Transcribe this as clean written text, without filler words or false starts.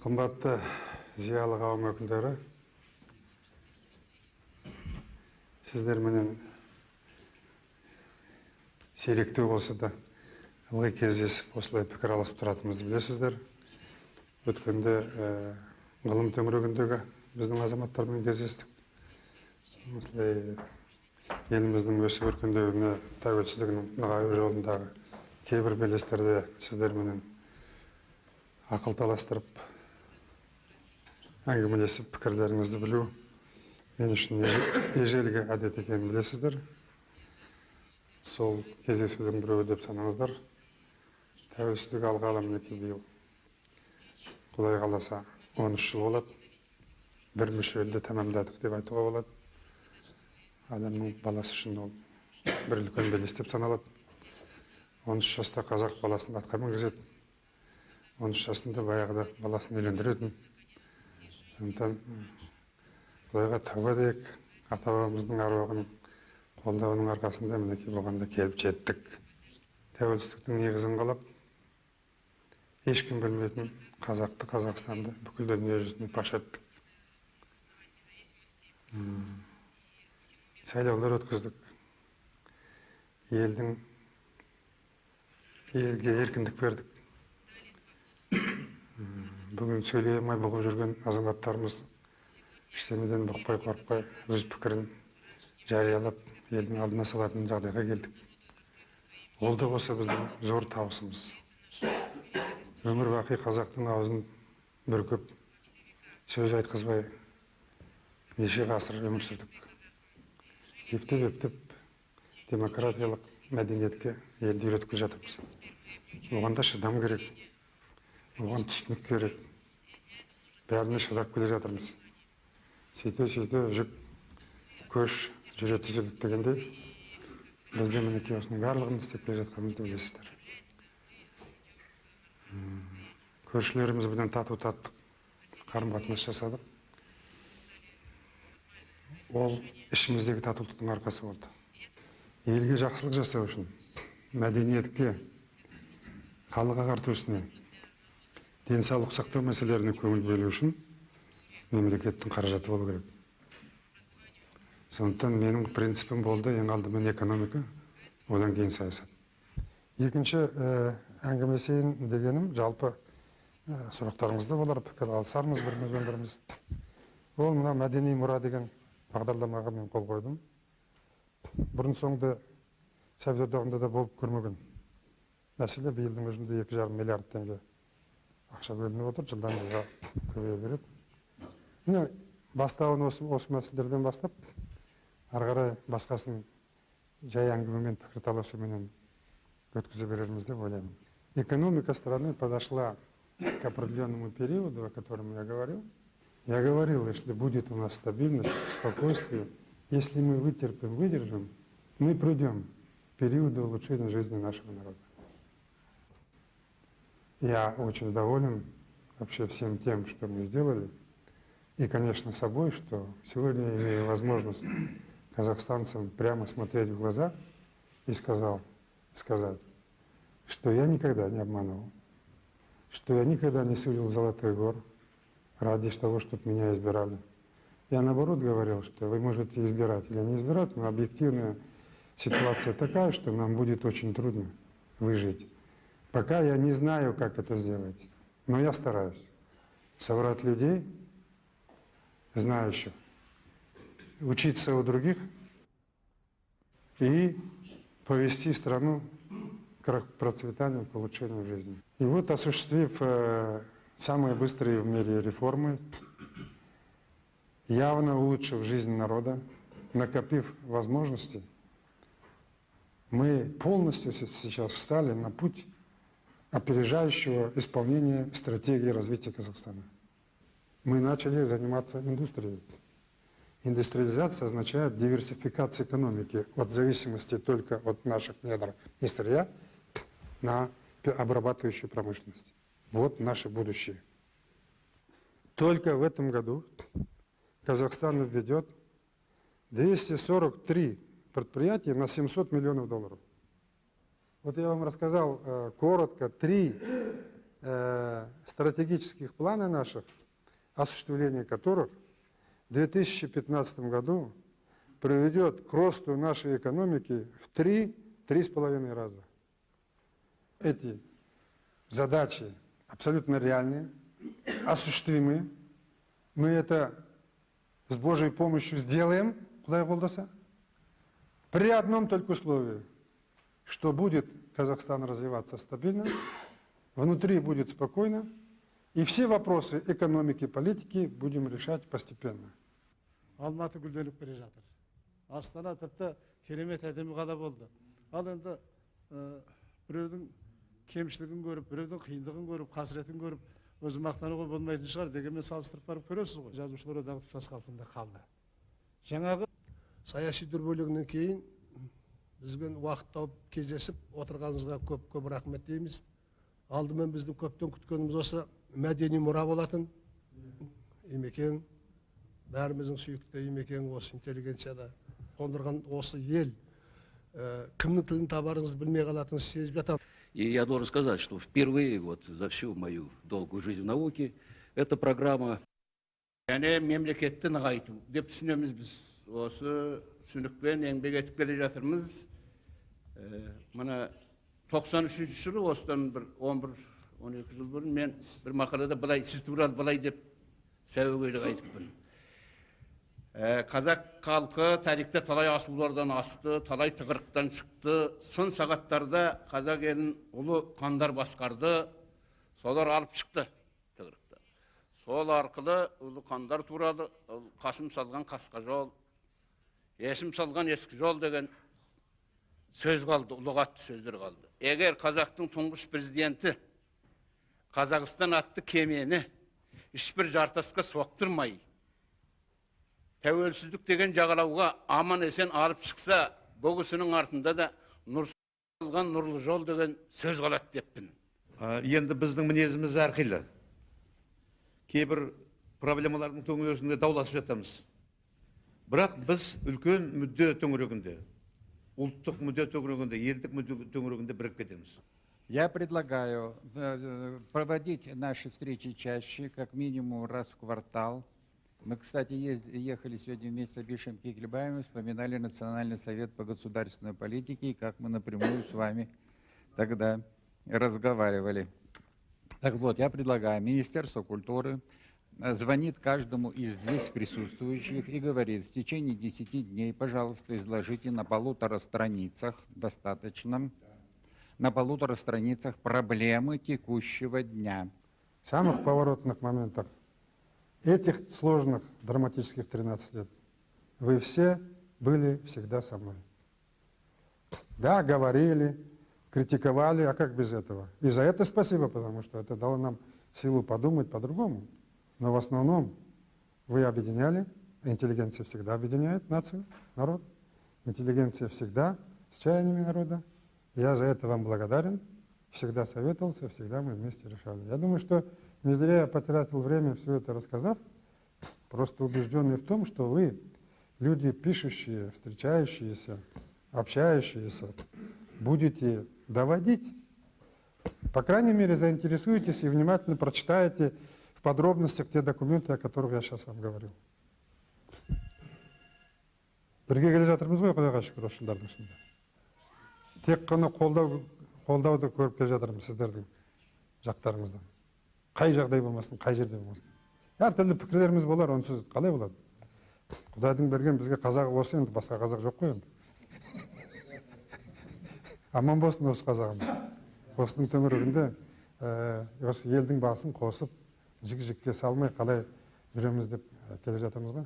Қымбатты зиялы қауым өкілдері, сіздерменен сиректеу болса да ылғи кездесіп осылай пікір алысып тұратынымызды білесіздер. Өткенде ғылым төңірегіндегі біздің азаматтармен кездестік. Осылай еліміздің өсіп өркендеуіне, тәуелсіздігінің нығаю жолындағы кейбір белестерді сіздерменен ақыл таластырып, әңгімелесіп пікірлеріңізді білу мен үшін ежелгі әдет екенін білесіздер. Сол кездесудің біреуі деп санаңыздар. Тәуелсіздік алғалы мінекей биыл Құдай қаласа 13 жыл болады. Бір мүшелді тәмамдадық деп айтуға болады. Адамның баласы үшін ол бір үлкен белес деп саналады. 13 жаста қазақ баласын атқа мінгізеді. 13 жасында баяғыда баласын үйлендіретін. Сондықтан Құдайға тәуба дейік, ата-бабамыздың аруағының қолдауының арқасында мінекей болғанда келіп жеттік. Тәуелсіздіктің негізін қалап, ешкім білмейтін қазақты, Қазақстанды бүкіл дүние жүзіне паш еттік. Сайлаулар өткіздік. Елге еркіндік бердік. Бүгін сөйлей алмай бұғып жүрген азаматтарымыз ештемеден бұқпай қорықпай өз пікірін жариялап елдің алдына салатын жағдайға келдік. Ол да болса біздің зор табысымыз. Өмір бақи қазақтың аузын бүркіп, сөз айтқызбай неше ғасыр өмір сүрдік. Ептеп демократиялық мәдениетке елді үйретіп жатырмыз. Оған да шыдам керек. Оған түсінік керек. Бәріне шыдап келе жатырмыз. Сөйте жүк көш жүре түзелдік дегендей, бізде мінекей осының барлығын істеп келе жатқанымызды білесіздер. Көршілерімізбен тату-таттық қарым-қатынас жасадық. Ол ішіміздегі татулықтың арқасы болды. Елге жақсылық жасау үшін, мәдениетке, халық ағартушысына, денсаулық сақтау мәселелеріне көңіл бөлу үшін мемлекеттің қаражаты болу керек. Сондықтан менің принципім болды, ең алдымен экономика, одан кейін саясат. Екінші әңгімелесейін дегенім, жалпы сұрақтарыңызда болар, пікір алысармыз біріміз. Ол мына мәдени мұра деген бағдарламаға мен қол қойдым. Бұрын соңды Совет одағында да болып көрмеген мәселе, биылдың өзінде 2,5 миллиард теңге ақша бөлініп отыр, жылдан жылға көбейе береді. Міне бастауын осы мәселелерден бастап, ары қарай басқасын жай әңгімемен, пікірталасумен өткізе берерміз деп ойлаймын. Экономика страны подошла к определенному периоду, о котором я говорил. Я говорил, если будет у нас стабильность, спокойствие, если мы вытерпим, выдержим, мы пройдем периоды улучшения жизни нашего народа. Я очень доволен вообще всем тем, что мы сделали. И, конечно, собой, что сегодня я имею возможность казахстанцам прямо смотреть в глаза и сказать, что я никогда не обманывал, что я никогда не сулил золотой гор ради того, чтобы меня избирали. Я наоборот говорил, что вы можете избирать или не избирать, но объективная ситуация такая, что нам будет очень трудно выжить. Пока я не знаю, как это сделать, но я стараюсь собрать людей, знающих, учиться у других и повести страну к процветанию, к улучшению жизни. И вот, осуществив самые быстрые в мире реформы, явно улучшив жизнь народа, накопив возможности, мы полностью сейчас встали на путь опережающего исполнения стратегии развития Казахстана. Мы начали заниматься индустрией. Индустриализация означает диверсификацию экономики от зависимости только от наших недр и сырья на обрабатывающую промышленность. Вот наше будущее. Только в этом году Казахстан введет 243 предприятия на $700 миллионов. Вот я вам рассказал коротко 3 стратегических планов наших, осуществление которых в 2015 году приведет к росту нашей экономики в 3–3,5 раза. Эти задачи абсолютно реальные, осуществимые. Мы это с Божьей помощью сделаем, Құдай қолдаса, при одном только условии, что будет Казахстан развиваться стабильно, внутри будет спокойно, и все вопросы экономики, политики будем решать постепенно. Алматы гүлденіп келе жатыр. Астана тіпті керемет әдемі қала болды. Ал енді біреудің кемшілігін көріп, біреудің қиындығын көріп, қасіретін көріп, өзі мақтануға болмайтын шығар дегенмен салыстырып барып көресіз ғой. Жазушылар одағы тұтас қалпында қалды. Жаңағы саяси дүрбелеңнен кейін бізбен уақыт тауып кездесіп отырғаныңызға көп рахмет дейміз. Алдымен біздің көптен күткеніміз осы мәдени мұра болатын. Имекең, бәріміздің сүйікті Имекең осы интеллигенцияда қондырған осы ел кімнің тілін табарыңызды білмей қалатынын сезіп жатамын. И я должен сказать, что впервые вот за всю мою долгую жизнь в науке эта программа. Және мемлекетті нығайту деп түсінеміз біз. Осы түсінікпен еңбек етіп келе жатырмыз. Мына 93 жылы осыдан бір 11-12 жыл бұрын мен бір мақалада былай, сіз туралы былай деп сәуегейлік айтыппын. Қазақ халқы тарихта талай асулардан асты, талай тығырықтан шықты. Сын сағаттарда қазақ елін ұлы қандар басқарды, солар алып шықты тығырықты. Сол арқылы ұлы қандар туралы Қасым салған қасқа жол, есім салған ескі жол деген сөз қалды, ұлығатты сөздер қалды. Егер қазақтың тұңғыш президенті Қазақстан атты кемені ешбір жартасқа соқтырмай, тәуелсіздік деген жағалауға аман есен алып шықса, бұл кісінің артында да нұрлы жол деген сөз қалады деппін. Енді біздің мінезіміз әрқилы. Кейбір проблемалардың төңірегінде дауласып жатамыз. Бірақ біз үлкен мүдде төңірегінде, ұлттық мүдде төңірегінде, елдік мүдде төңірегінде бірігіп кетеміз. Я предлагаю проводить наши встречи чаще, как минимум раз в квартал. Мы, кстати, ехали сегодня вместе с Абишем Кекельбаевым, вспоминали Национальный совет по государственной политике, и как мы напрямую с вами тогда разговаривали. Так вот, я предлагаю, Министерство культуры звонит каждому из здесь присутствующих и говорит: в течение 10 дней, пожалуйста, изложите на 1,5 страницах, достаточно, на 1,5 страницах проблемы текущего дня. В самых поворотных моментах этих сложных, драматических 13 лет вы все были всегда со мной. Да, говорили, критиковали, а как без этого? И за это спасибо, потому что это дало нам силу подумать по-другому. Но в основном вы объединяли, интеллигенция всегда объединяет нацию, народ. Интеллигенция всегда с чаяниями народа. Я за это вам благодарен, всегда советовался, всегда мы вместе решали. Я думаю, что не зря я потратил время все это рассказав, просто убежденный в том, что вы, люди пишущие, встречающиеся, общающиеся, будете доводить, по крайней мере, заинтересуетесь и внимательно прочитаете в подробностях те документы, о которых я сейчас вам говорил. Бірге келе жатырмыз ғой, Құдайға шүкір, осындардың ішінде. Тек қана қолдауды көріп келе жатырмыз сіздердің жақтарыңыздан. Қай жағдай болмасын, қай жерде болмасын. Әртүрлі пікірлеріміз болар, онсыз қалай болады? Құдайдың берген бізге қазағы осы, енді басқа қазақ жоқ қой енді. Аман болсын осы қазағымыз. Осының төңірегінде осы елдің басын қосып, жік-жікке салмай қалай жүреміз деп келе жатырмыз ғой.